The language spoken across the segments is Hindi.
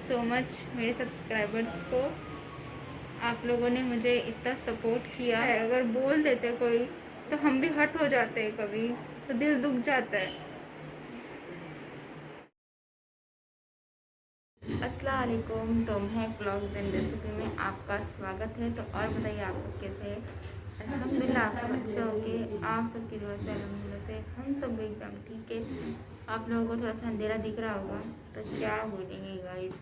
सो मच मेरे सब्सक्राइबर्स को। आप लोगों ने मुझे इतना सपोर्ट किया है। अगर बोल देते कोई तो हम भी हट हो जाते हैं, कभी तो दिल दुख जाता है। अस्सलाम वालेकुम, टॉम है ब्लॉग्स एंड रेसिपी में आपका स्वागत है। तो और बताइए आप सब कैसे हैं? अल्हम्दुलिल्लाह आप सब अच्छे होंगे। आप सबकी दुआ से अल्हम्दुलिल्लाह से हम सब एकदम ठीक है। आप लोगों को थोड़ा सा अंधेरा दिख रहा होगा तो क्या बोलेंगे गाइस,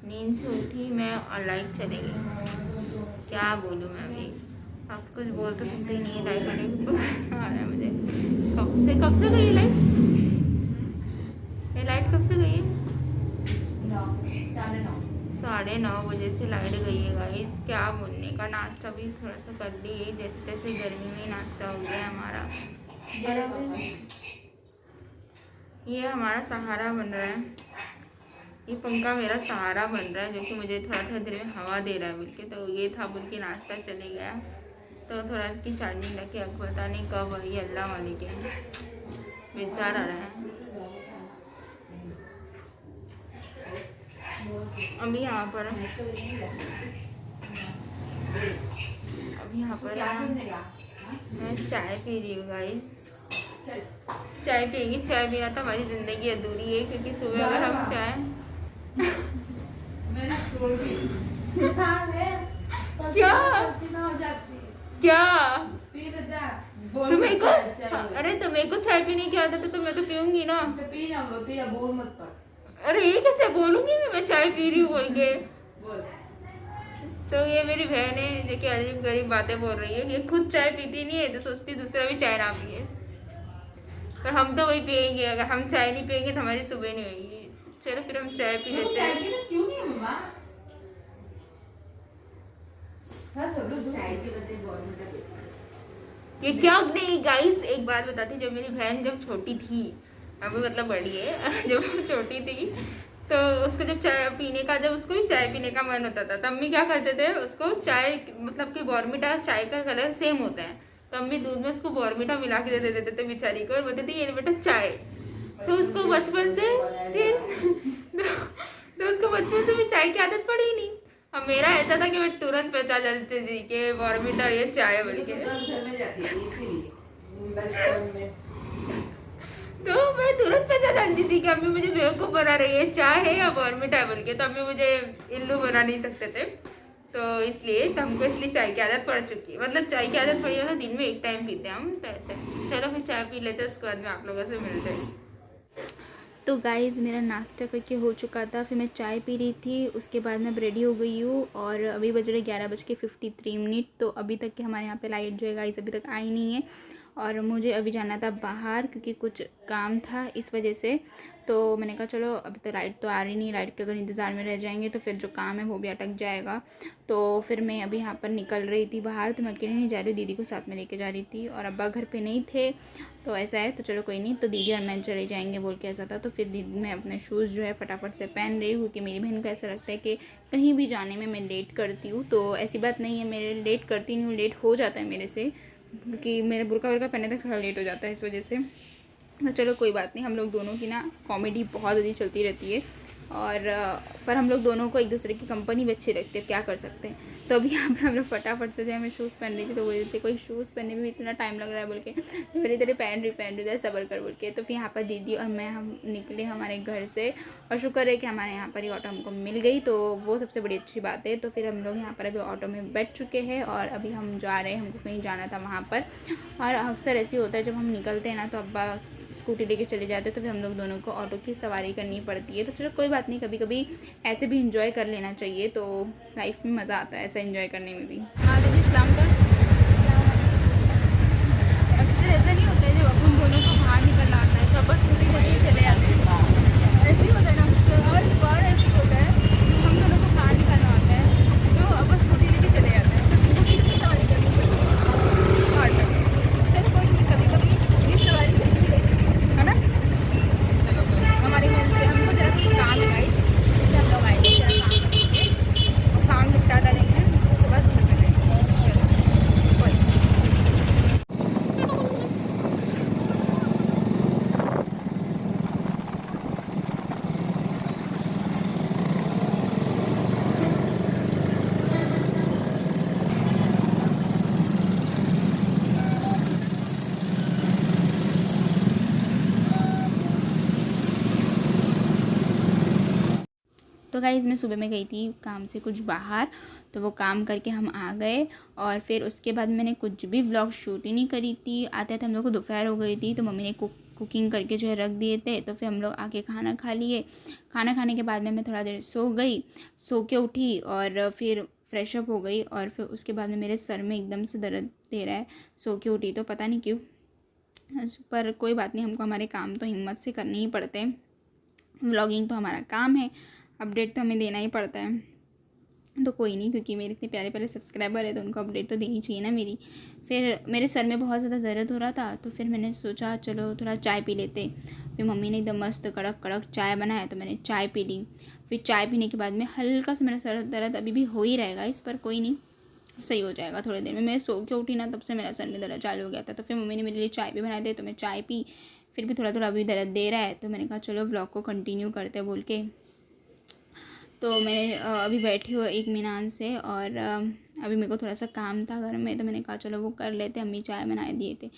नींद से उठी मैं और लाइट चले गई। क्या बोलूँ मैं अभी, आप कुछ बोल तो सकते ही नहीं है। लाइट आने को आ रहा है मुझे। कब से गई है लाइट? ये लाइट कब से गई है? 9:30 बजे से लाइट गई है गाइस। क्या बोलने का, नाश्ता भी थोड़ा सा कर लिए, जैसे तैसे गर्मी में नाश्ता हो गया हमारा। ये हमारा सहारा बन रहा है, ये पंखा मेरा सहारा बन रहा है, जो कि मुझे थोड़ा थोड़ा देर में हवा दे रहा है बोल के। तो ये था बोल के नाश्ता चले गया। तो थोड़ा इसकी चार्जिंग रखे, अब पता नहीं कब आई, अल्लाह वाले के विचार आ रहा है। अभी यहाँ पर मैं चाय पी रही हूँ गाइस। चाय पिएगी, चाय बिना तो हमारी ज़िंदगी अधूरी है, क्योंकि सुबह अगर हम चाय क्या तुम्हें को, अरे तुम्हें को चाय पीने की आदत है तो मैं तो पीऊंगी ना। बोल मत कर। अरे ये कैसे बोलूंगी मैं चाय पी रही हूँ बोल के। तो ये मेरी बहन है जो कि अजीब गरीब बातें बोल रही है कि खुद चाय पीती नहीं है तो सोचती दूसरा भी चाय ना पिए। पर हम तो वही पियेंगे, अगर हम चाय नहीं पियेंगे तो हमारी सुबह नहीं होगी। चलो फिर हम चाय पी लेते हैं। क्यों नहीं मम्मा? ये क्या नहीं गाइस, एक बात बताती, जब मेरी बहन जब छोटी थी, अभी मतलब बड़ी है, जब वो छोटी थी तो उसको जब चाय पीने का, जब उसको भी चाय पीने का मन होता था तो अम्मी क्या करते थे, उसको चाय मतलब कि बॉर्मिटा चाय का कलर सेम होता है तो अम्मी दूध में उसको बॉर्मिटा मिला के दे देते थे बेचारी को और बोलते थे ये बेटा चाय। तो उसको बचपन से तो उसको बचपन से भी चाय की आदत पड़ी ही नहीं। अब मेरा ऐसा था कि मैं तुरंत पहचान जाती थी कि बॉर्मिटा ये चाय बोल के। तो मैं तुरंत पहचान जाती थी कि अम्मी मुझे बेवकूफ़ बना रही है, चाय है या बॉर्मिटा बोल के। तो अम्मी मुझे इल्लू बना नहीं सकते थे, तो इसलिए तो हमको इसलिए चाय की आदत पड़ चुकी है। मतलब चाय की आदत पड़ी है तो दिन में एक टाइम पीते हैं हम, तो ऐसे। चलो फिर चाय पी लेते हैं, उसके बाद में आप लोगों से मिलते हैं। तो गाइज़ मेरा नाश्ता करके हो चुका था, फिर मैं चाय पी रही थी, उसके बाद मैं रेडी हो गई हूँ और अभी बज रहे 11:53। तो अभी तक के हमारे यहाँ पे लाइट जो है गाइज़ अभी तक आई नहीं है और मुझे अभी जाना था बाहर क्योंकि कुछ काम था इस वजह से। तो मैंने कहा चलो अभी तो लाइट तो आ रही नहीं, लाइट के अगर इंतज़ार में रह जाएंगे तो फिर जो काम है वो भी अटक जाएगा। तो फिर मैं अभी यहाँ पर निकल रही थी बाहर, तो मैं अकेले नहीं जा रही हूँ, दीदी को साथ में लेके जा रही थी और अब्बा घर पे नहीं थे। तो ऐसा है, तो चलो कोई नहीं, तो दीदी और मैं चले जाएंगे बोल के ऐसा था। तो फिर दीदी मैं अपने शूज़ जो है फटाफट से पहन रही हूँ कि मेरी बहन को ऐसा लगता है कि कहीं भी जाने में मैं लेट करती हूँ। तो ऐसी बात नहीं है, मेरे लेट करती नहीं हूँ, लेट हो जाता है मेरे से, क्योंकि मेरे बुर्का वर्का पहनने तक थोड़ा लेट हो जाता है इस वजह से। तो चलो कोई बात नहीं, हम लोग दोनों की ना कॉमेडी बहुत ज़्यादा चलती रहती है और पर हम लोग दोनों को एक दूसरे की कंपनी भी अच्छी लगती है, क्या कर सकते हैं। तो अभी यहाँ पे हम लोग फटाफट से जो है मैं शूज़ पहन रही थी, तो बोल थे कोई शूज़ पहनने में इतना टाइम लग रहा है बोल के, तो मेरी तरह पहन रही है सबर कर बोल के। तो फिर यहाँ पर दीदी और मैं हम निकले हमारे घर से और शुक्र है कि हमारे यहाँ पर ही ऑटो हमको मिल गई, तो वो सबसे बड़ी अच्छी बात है। तो फिर हम लोग यहाँ पर अभी ऑटो में बैठ चुके हैं और अभी हम जा रहे हैं, हमको कहीं जाना था वहाँ पर। और अक्सर ऐसे होता है जब हम निकलते हैं ना तो अब्बा स्कूटी लेके चले जाते हैं तो फिर हम लोग दोनों को ऑटो की सवारी करनी पड़ती है। तो चलो कोई बात नहीं, कभी कभी ऐसे भी इंजॉय कर लेना चाहिए, तो लाइफ में मज़ा आता है ऐसा इंजॉय करने में भी। वालेकुम इस्लाम का अक्सर ऐसा नहीं होता है जब अपन दोनों को बाहर निकलना आता है तो बस स्कूटी लेके चले जाते हैं, ऐसे ही होता है ना अक्सर। और बार ऐसे होता है जब हम दोनों को बाहर निकलना आता है तो बस स्कूटी लेके चले जाते हैं, तो इनको किसकी सवारी करनी पड़ती है ऑटो। चलो कोई नहीं, कभी कभी ये सवारी अच्छी लगती है ना। चलो हमारे घर से हमको जरा कुछ काम है गाइस, इसलिए हम लोग आए थे, जरा काम करेंगे और काम निपटा देंगे, उसके बाद घर में रहेंगे। तो गाइज़ मैं सुबह में गई थी काम से कुछ बाहर, तो वो काम करके हम आ गए और फिर उसके बाद मैंने कुछ भी व्लॉग शूट ही नहीं करी थी। आते आते हम लोग को दोपहर हो गई थी, तो मम्मी ने कुकिंग करके जो है रख दिए थे। तो फिर हम लोग आके खाना खा लिए। खाना खाने के बाद में मैं थोड़ा देर सो गई, सो के उठी और फिर फ्रेशअप हो गई और फिर उसके बाद में मेरे सर में एकदम से दर्द दे रहा है। सो के उठी तो पता नहीं क्यों, पर कोई बात नहीं, हमको हमारे काम तो हिम्मत से करने ही पड़ते हैं। व्लॉगिंग तो हमारा काम है, अपडेट तो हमें देना ही पड़ता है। तो कोई नहीं, क्योंकि मेरे इतने प्यारे प्यारे सब्सक्राइबर है तो उनको अपडेट तो देनी चाहिए ना मेरी। फिर मेरे सर में बहुत ज़्यादा दर्द हो रहा था, तो फिर मैंने सोचा चलो थोड़ा चाय पी लेते। फिर मम्मी ने एकदम मस्त कड़क कड़क चाय बनाया, तो मैंने चाय पी ली। फिर चाय पीने के बाद में हल्का सा मेरा सर दर्द अभी भी हो ही रहेगा, इस पर कोई नहीं, सही हो जाएगा थोड़ी देर में। मैं सो के उठी ना, तब से मेरा सर में दर्द चालू हो गया था। तो फिर मम्मी ने मेरे लिए चाय भी बनाए थे, तो मैं चाय पी। फिर भी थोड़ा थोड़ा अभी दर्द दे रहा है, तो मैंने कहा चलो व्लॉग को कंटिन्यू करते बोल के। तो मैंने अभी बैठी हुई इत्मीनान से, और अभी मेरे को थोड़ा सा काम था घर में, तो मैंने कहा चलो वो कर लेते। अम्मी चाय बनाए दिए थे,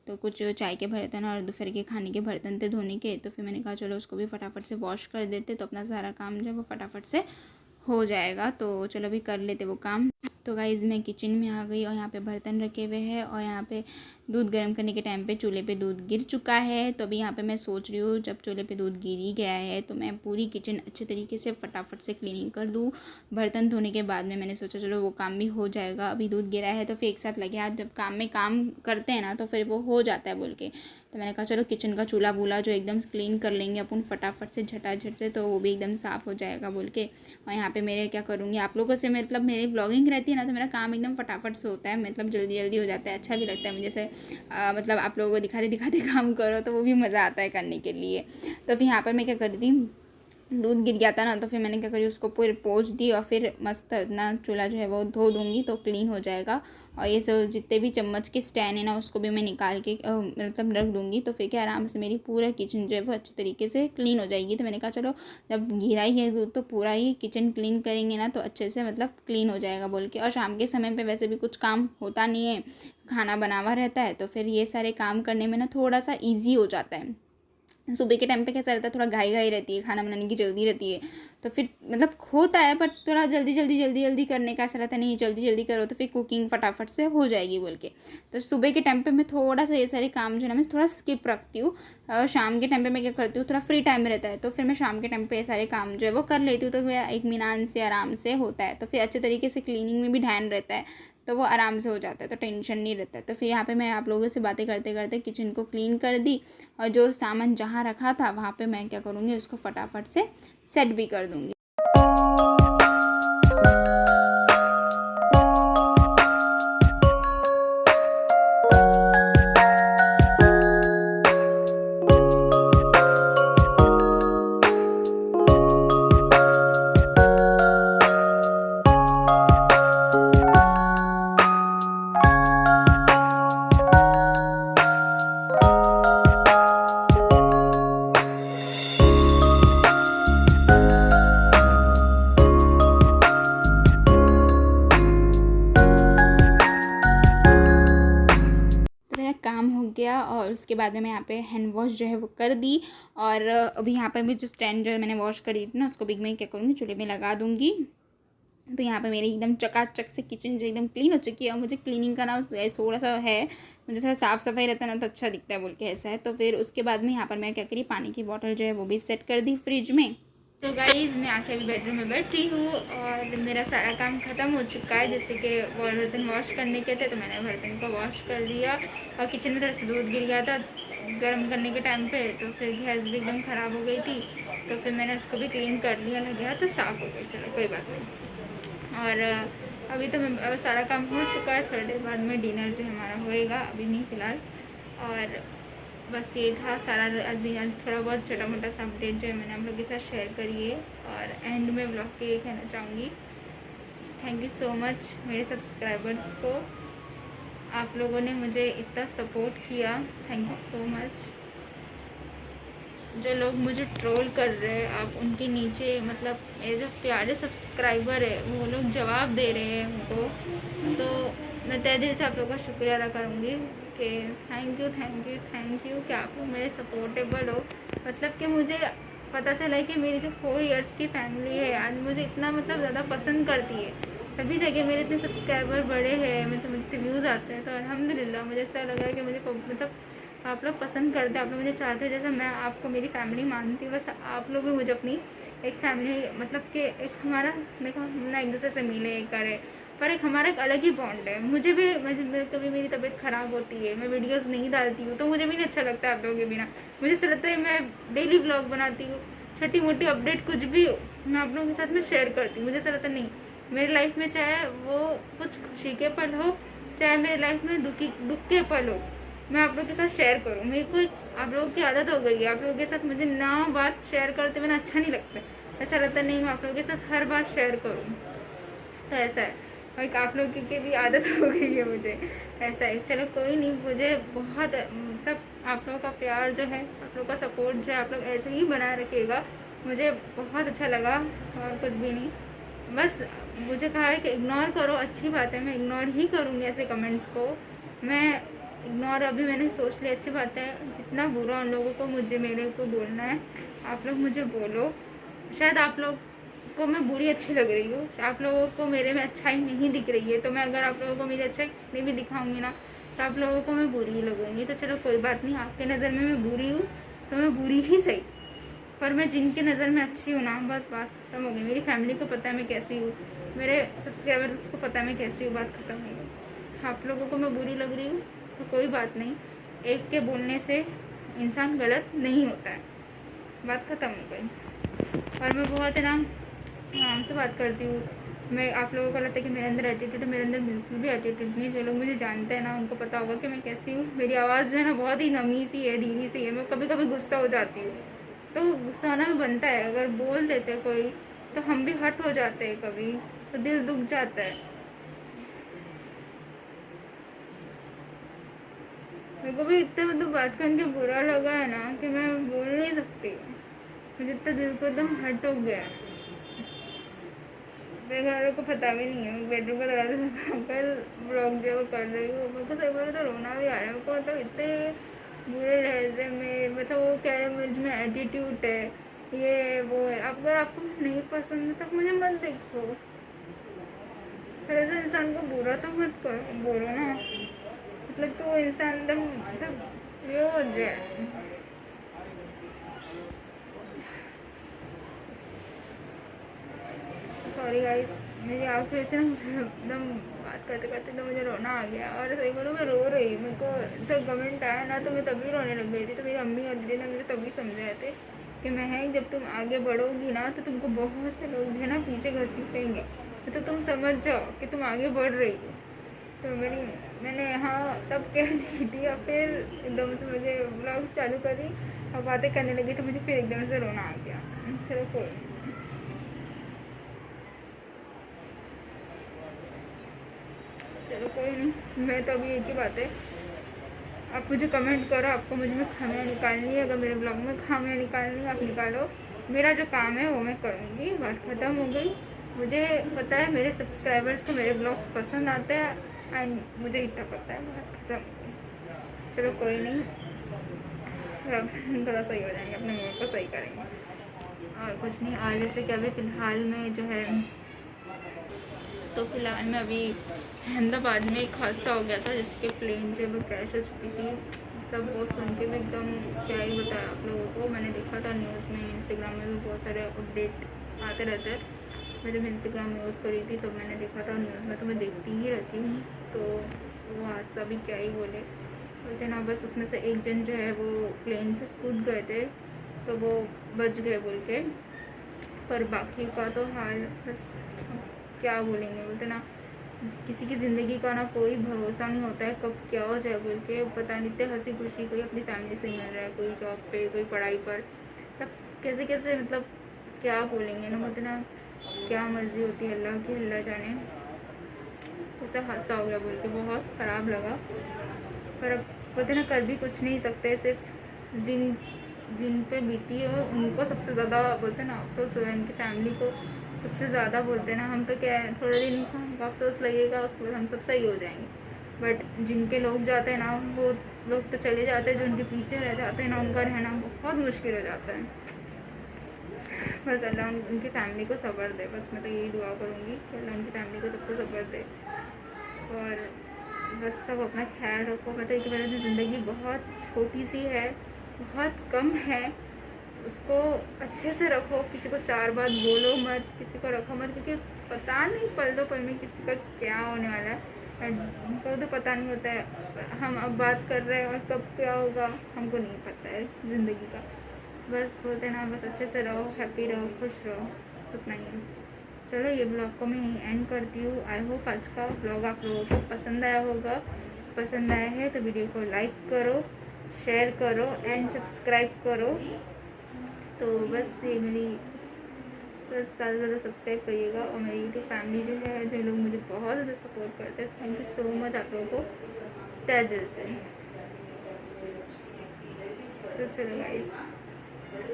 तो कुछ चाय के बर्तन और दोपहर के खाने के बर्तन थे धोने के, तो फिर मैंने कहा चलो उसको भी फटाफट से वॉश कर देते, तो अपना सारा काम जो है वो फटाफट से हो जाएगा। तो चलो अभी कर लेते वो काम। तो गाइज़ मैं किचन में आ गई और यहाँ पे बर्तन रखे हुए हैं, और यहाँ पे दूध गर्म करने के टाइम पे चूल्हे पे दूध गिर चुका है। तो अभी यहाँ पे मैं सोच रही हूँ, जब चूल्हे पे दूध गिर ही गया है तो मैं पूरी किचन अच्छे तरीके से फटाफट से क्लीनिंग कर दूँ। बर्तन धोने के बाद में मैंने सोचा चलो वो काम भी हो जाएगा, अभी दूध गिरा है तो फिर एक साथ लगे हाथ, जब काम में काम करते हैं ना तो फिर वो हो जाता है बोल के। तो मैंने कहा चलो किचन का चूल्हा बूल्हा जो एकदम क्लीन कर लेंगे अपन फटाफट से, झटाझट से, तो वो भी एकदम साफ़ हो जाएगा बोल के। और यहाँ पे मेरे क्या करूँगी, आप लोगों से मतलब मेरी व्लॉगिंग रहती है ना, तो मेरा काम एकदम फटाफट से होता है, मतलब जल्दी जल्दी हो जाता है, अच्छा भी लगता है मुझे से। मतलब आप लोगों को दिखाते दिखाते काम करो तो वो भी मज़ा आता है करने के लिए। तो फिर यहाँ पर मैं क्या कर रही थी, दूध गिर गया था ना, तो फिर मैंने क्या करी, उसको पूरे पोंछ दी और फिर मस्त अपना चूल्हा जो है वो धो दूँगी तो क्लीन हो जाएगा। और ये सब जितने भी चम्मच के स्टैंड है ना उसको भी मैं निकाल के मतलब रख दूँगी, तो फिर क्या आराम से मेरी पूरा किचन जो है वो अच्छे तरीके से क्लीन हो जाएगी। तो मैंने कहा चलो जब गिरा ही है दूध तो पूरा ही किचन क्लीन करेंगे ना तो अच्छे से मतलब क्लीन हो जाएगा बोल के। और शाम के समय पे वैसे भी कुछ काम होता नहीं है, खाना बनावा रहता है, तो फिर ये सारे काम करने में ना थोड़ा सा ईजी हो जाता है। सुबह के टाइम पे कैसा रहता है, थोड़ा घाई घाई रहती है, खाना बनाने की जल्दी रहती है, तो फिर मतलब होता है बट थोड़ा जल्दी करने का ऐसा रहता है, नहीं जल्दी जल्दी करो तो फिर कुकिंग फटाफट से हो जाएगी बोल के। तो सुबह के टाइम पे मैं थोड़ा सा ये सारे काम जो है ना मैं थोड़ा स्किप रखती हूँ। शाम के टाइम पे मैं क्या करती हूँ, थोड़ा फ्री टाइम रहता है तो फिर मैं शाम के टाइम पे ये सारे काम जो है वो कर लेती हूँ, तो फिर इत्मीनान से आराम से होता है, तो फिर अच्छे तरीके से क्लीनिंग में भी ध्यान रहता है, तो वो आराम से हो जाता है, तो टेंशन नहीं रहता है। तो फिर यहाँ पे मैं आप लोगों से बातें करते करते किचन को क्लीन कर दी, और जो सामान जहाँ रखा था वहाँ पे मैं क्या करूँगी, उसको फटाफट से सेट भी कर दूँगी। काम हो गया और उसके बाद में मैं यहाँ पे हैंड वॉश जो है वो कर दी, और अभी यहाँ पर भी जो स्टैंड जो मैंने वॉश करी थी ना उसको भी मैं क्या करूँगी, चूल्हे में लगा दूँगी। तो यहाँ पर मेरी एकदम चकाचक से किचन जो एकदम क्लीन हो चुकी है। और मुझे क्लीनिंग का ना थोड़ा सा है, मुझे थोड़ा साफ़ सफाई रहता है ना तो अच्छा दिखता है बोल के ऐसा है। तो फिर उसके बाद में यहाँ पर मैं क्या करी, पानी की बॉटल जो है वो भी सेट कर दी फ्रिज में। तो गाइज़ मैं आके अभी बेडरूम में बैठी हूँ और मेरा सारा काम ख़त्म हो चुका है। जैसे कि बर्तन वॉश करने के थे तो मैंने बर्तन को वॉश कर दिया, और किचन में थोड़ा सा दूध गिर गया था गर्म करने के टाइम पे, तो फिर गैस भी एकदम ख़राब हो गई थी, तो फिर मैंने उसको भी क्लीन कर लिया, लग गया तो साफ़ हो गई, चलो कोई बात नहीं। और अभी तो मैं सारा काम हो चुका है, थोड़ी देर बाद में डिनर जो हमारा होएगा, अभी नहीं फ़िलहाल। और बस ये था सारा आज थोड़ा बहुत छोटा मोटा सा अपडेट जो है मैंने आप लोगों के साथ शेयर करिए। और एंड में ब्लॉग के ये कहना चाहूँगी, थैंक यू सो मच मेरे सब्सक्राइबर्स को, आप लोगों ने मुझे इतना सपोर्ट किया, थैंक यू सो मच। जो लोग मुझे ट्रोल कर रहे हैं, आप उनके नीचे मतलब मेरे जो प्यारे सब्सक्राइबर है वो लोग जवाब दे रहे हैं उनको, तो मैं तहे दिल से आप लोगों का शुक्रिया अदा करूँगी कि थैंक यू कि आप लोग मेरे सपोर्टेबल हो। मतलब कि मुझे पता चला है कि मेरी जो 4 इयर्स की फैमिली है आज मुझे इतना मतलब ज़्यादा पसंद करती है, तभी जाके मेरे इतने सब्सक्राइबर बढ़े हैं, मतलब इतने व्यूज़ आते हैं। तो अल्हम्दुलिल्लाह मुझे ऐसा लग रहा है कि मुझे मतलब आप लोग पसंद करते हैं, आप लोग मुझे चाहते हैं, जैसा मैं आपको मेरी फैमिली मानती हूँ बस आप लोग भी मुझे अपनी एक फैमिली मतलब कि एक हमारा देखो हम ना एक दूसरे से मिले करे, पर एक हमारा एक अलग ही बॉन्ड है। मुझे भी कभी मेरी तबीयत ख़राब होती है, मैं वीडियोस नहीं डालती हूँ तो मुझे भी नहीं अच्छा लगता आप लोगों के बिना। मुझे ऐसा लगता है मैं डेली ब्लॉग बनाती हूँ, छोटी मोटी अपडेट कुछ भी हो मैं आप लोगों के साथ में शेयर करती हूँ। मुझे ऐसा लगता नहीं मेरी लाइफ में चाहे वो कुछ खुशी के पल हो चाहे मेरी लाइफ में दुख के पल हो, मैं आप लोगों के साथ शेयर करूँ। मेरे को आप लोगों की आदत हो गई है, आप लोगों के साथ मुझे ना बात शेयर करते मैंने अच्छा नहीं लगता, ऐसा लगता नहीं मैं आप लोगों के साथ हर बार शेयर करूँ। तो ऐसा है, और आप लोगों की भी आदत हो गई है मुझे, ऐसा है। चलो कोई नहीं, मुझे बहुत मतलब आप लोगों का प्यार जो है, आप लोगों का सपोर्ट जो है, आप लोग ऐसे ही बनाए रखिएगा, मुझे बहुत अच्छा लगा। और कुछ भी नहीं, बस मुझे कहा है कि इग्नोर करो, अच्छी बात है, मैं इग्नोर ही करूँगी ऐसे कमेंट्स को। मैं इग्नोर अभी मैंने सोच लिया, अच्छी बात है। जितना बुरा उन लोगों को मुझे मेरे को बोलना है आप लोग मुझे बोलो। शायद आप लोग को मैं बुरी अच्छी लग रही हूँ, आप लोगों को मेरे में अच्छाई नहीं दिख रही है, तो मैं अगर आप लोगों को मेरी अच्छाई नहीं भी दिखाऊंगी ना तो आप लोगों को मैं बुरी ही लगूंगी। तो चलो कोई बात नहीं, आपके नज़र में मैं बुरी हूँ तो मैं बुरी ही सही, पर मैं जिनके नज़र में अच्छी हूँ ना बस बात खत्म हो गई। मेरी फैमिली को पता है मैं कैसी हूँ, मेरे सब्सक्राइबर्स को पता है मैं कैसी हूँ, बात खत्म हो गई। आप लोगों को मैं बुरी लग रही हूँ तो कोई बात नहीं, एक के बोलने से इंसान गलत नहीं होता है, बात खत्म हो गई। और मैं बहुत है ना आराम से बात करती हूँ। मैं आप लोगों को लगता है कि मेरे अंदर एटीट्यूड है, मेरे अंदर बिल्कुल भी एटीट्यूड नहीं। जो लोग मुझे जानते हैं ना उनको पता होगा कि मैं कैसी हूँ। मेरी आवाज़ जो है ना बहुत ही नमी सी है, धीमी सी है, मैं कभी कभी गुस्सा हो जाती हूँ तो गुस्सा आना भी बनता है, अगर बोल देते कोई तो हम भी हट हो जाते हैं, कभी तो दिल दुख जाता है। मेरे को भी इतने मतलब बात करके बुरा लगा है ना कि मैं बोल नहीं सकती, मुझे इतना दिल को एकदम हट हो गया है। मेरे घर वालों को पता भी नहीं है, मैं बेडरूम का दरवाजा लगाकर ब्लॉग जो कर रही हूँ। मेरे को सही बोले तो रोना भी आ रहा है, मेरे को मतलब इतने बुरे लहजे में मतलब वो कह रहे मुझ में एटीट्यूड है, ये वो है। अगर आपको नहीं पसंद है तो मुझे मत देखो, फिर ऐसे इंसान को बुरा तो मत करो, बोलो ना, मतलब तो इंसान एकदम मतलब ये हो जाए। सॉरी गाइस, मेरी आँखें से एकदम बात करते करते तो मुझे रोना आ गया। और सही बोलूँ मैं रो रही, मेरे को जब कमेंट आया ना तो मैं तभी रोने लग गई थी। तो मेरी अम्मी और दीदी ने मुझे तभी समझाए थे कि महक जब तुम आगे बढ़ोगी ना तो तुमको बहुत से लोग जो है ना पीछे घसीटेंगे, तो तुम समझ जाओ कि तुम आगे बढ़ रही हो। तो मैंने हाँ तब कह दी थी, और फिर एकदम से मुझे ब्लॉग चालू करी और बातें करने लगी तो मुझे फिर एकदम से रोना आ गया। चलो कोई, चलो कोई नहीं, मैं तो अभी एक ही बात है, आप मुझे कमेंट करो आपको मुझ में खामियाँ निकालनी है, अगर मेरे ब्लॉग में खामियाँ निकालनी है आप निकालो, मेरा जो काम है वो मैं करूँगी, बात ख़त्म हो गई। मुझे पता है मेरे सब्सक्राइबर्स को मेरे ब्लॉग्स पसंद आते हैं एंड मुझे इतना पता है, बात ख़त्म हो गई। चलो कोई नहीं, थोड़ा सही हो जाएंगे, अपने मूड को सही करेंगे और कुछ नहीं। और जैसे कि अभी फ़िलहाल में जो है तो फिलहाल में अभी अहमदाबाद में एक हादसा हो गया था जिसके प्लेन जो वो क्रैश हो चुकी थी। तब वो सुन के भी एकदम क्या ही बताया आप लोगों को। मैंने देखा था न्यूज़ में, इंस्टाग्राम में भी बहुत सारे अपडेट आते रहते हैं। मैं जब इंस्टाग्राम यूज़ करी थी तो मैंने देखा था न्यूज़ में, तो मैं देखती ही रहती हूँ। तो वो हादसा भी क्या ही बोलते ना, बस उसमें से एक जन जो है वो प्लेन से कूद गए थे तो वो बच गए बोल के, पर बाकी का तो हाल बस क्या बोलेंगे। बोलते ना किसी की ज़िंदगी का ना कोई भरोसा नहीं होता है, कब क्या हो जाए बोल के पता नहीं। इतने हंसी खुशी कोई अपनी फैमिली से मिल रहा है, कोई जॉब पे, कोई पढ़ाई पर, तब कैसे कैसे मतलब क्या बोलेंगे ना। बोलते ना क्या मर्जी होती है अल्लाह की, अल्लाह जाने। ऐसा हादसा हो गया बोल के बहुत ख़राब लगा, पर अब बोलते ना कर भी कुछ नहीं सकते। सिर्फ जिन पे बीती हो उनको सबसे ज़्यादा बोलते ना अफसोस हुआ, इनकी फैमिली को सबसे ज़्यादा बोलते हैं ना। हम तो क्या है थोड़े दिन का अफसोस लगेगा, उसके बाद हम सब सही हो जाएंगे, बट जिनके लोग जाते हैं ना वो लोग तो चले जाते हैं, जो उनके पीछे रह जाते हैं ना उनका रहना बहुत मुश्किल हो जाता है। बस अल्लाह उनकी फैमिली को सब्र दे, बस मैं तो यही दुआ करूँगी कि अल्लाह उनकी फैमिली को सबको सब्र दे। और बस सब अपना ख्याल रखो। मैं तो एक बार की ज़िंदगी बहुत छोटी सी है, बहुत कम है, उसको अच्छे से रखो। किसी को 4 बात बोलो मत, किसी को रखो मत, क्योंकि पता नहीं पल दो पल में किसी का क्या होने वाला है। हमको तो पता नहीं होता है, हम अब बात कर रहे हैं और कब क्या होगा हमको नहीं पता है ज़िंदगी का। बस बोलते ना, बस अच्छे से रहो, हैप्पी रहो, खुश रहो, सपना ही है। चलो ये ब्लॉग को मैं यहीं एंड करती हूँ। आई होप आज का ब्लॉग आप लोगों को पसंद आया होगा। पसंद आया है तो वीडियो को लाइक करो, शेयर करो एंड सब्सक्राइब करो। तो बस ये मेरी, बस ज़्यादा से ज़्यादा सब्सक्राइब करिएगा। और मेरी यूट्यूब फैमिली जो है, जो लोग मुझे बहुत ज़्यादा सपोर्ट करते हैं, थैंक यू सो मच आप लोगों को तहे दिल से। तो चलो गाइस,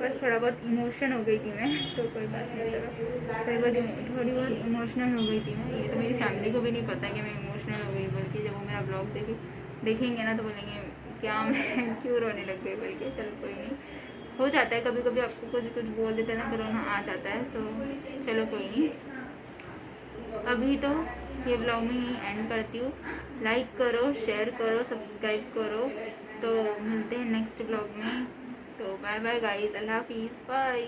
बस थोड़ा बहुत इमोशन हो गई थी मैं, तो कोई बात नहीं, चलो थोड़ी बहुत इमोशनल हो गई थी मैं। ये तो मेरी फैमिली को भी नहीं पता कि मैं इमोशनल हो गई, बल्कि जब वो मेरा ब्लॉग देखेंगे ना तो बोलेंगे क्या मैं क्यों रोने लग गई, बल्कि चलो कोई नहीं, हो जाता है कभी कभी, आपको कुछ बोल देते ना तो रोना आ जाता है। तो चलो कोई नहीं, अभी तो ये ब्लॉग में ही एंड करती हूँ। लाइक करो, शेयर करो, सब्सक्राइब करो। तो मिलते हैं नेक्स्ट ब्लॉग में। तो बाय बाय गाइस, अल्लाह हाफिज़, बाय।